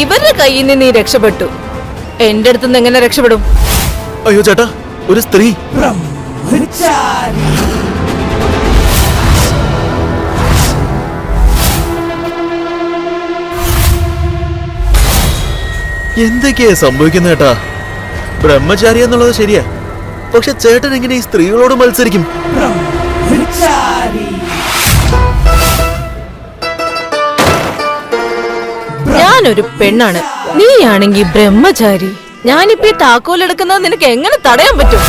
ഇവരുടെ കയ്യിൽ നിന്ന് നീ രക്ഷപ്പെട്ടു. എന്റെ അടുത്തുനിന്ന് എങ്ങനെ രക്ഷപ്പെടും? അയ്യോ ചേട്ടാ, ഒരു സ്ത്രീ. എന്തൊക്കെയാ സംഭവിക്കുന്ന ചേട്ടാ? ബ്രഹ്മചാരി എന്നുള്ളത് ശരിയാ, പക്ഷെ ചേട്ടൻ എങ്ങനെ ഈ സ്ത്രീകളോട് മത്സരിക്കും? ഞാനൊരു പെണ്ണാണ്, നീയാണെങ്കി ബ്രഹ്മചാരി. ഞാനിപ്പോ ഈ താക്കോലെടുക്കുന്നത് നിനക്ക് എങ്ങനെ തടയാൻ പറ്റും?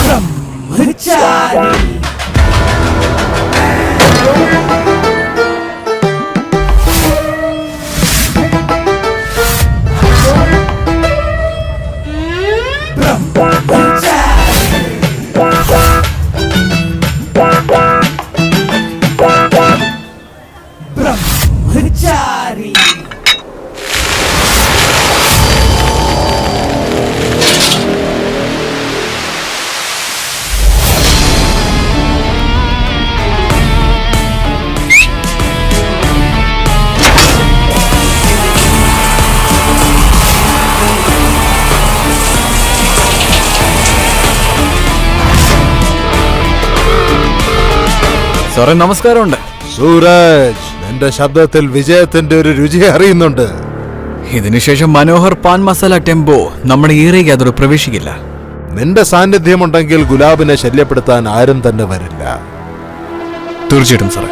സാറേ നമസ്കാരമുണ്ട്. സൂരജ്, നിന്റെ ശബ്ദത്തിൽ വിജയത്തിന്റെ ഒരു രുചി അറിയുന്നുണ്ട്. ഇതിനുശേഷം മനോഹർ പാൻ മസാല ടെമ്പോ നമ്മുടെ ഏരിയയ്ക്ക് അതൊരു പ്രവേശിക്കില്ല. നിന്റെ സാന്നിധ്യമുണ്ടെങ്കിൽ ഗുലാബിനെ ശല്യപ്പെടുത്താൻ ആരും തന്നെ വരില്ല. തീർച്ചയായിട്ടും സാറേ.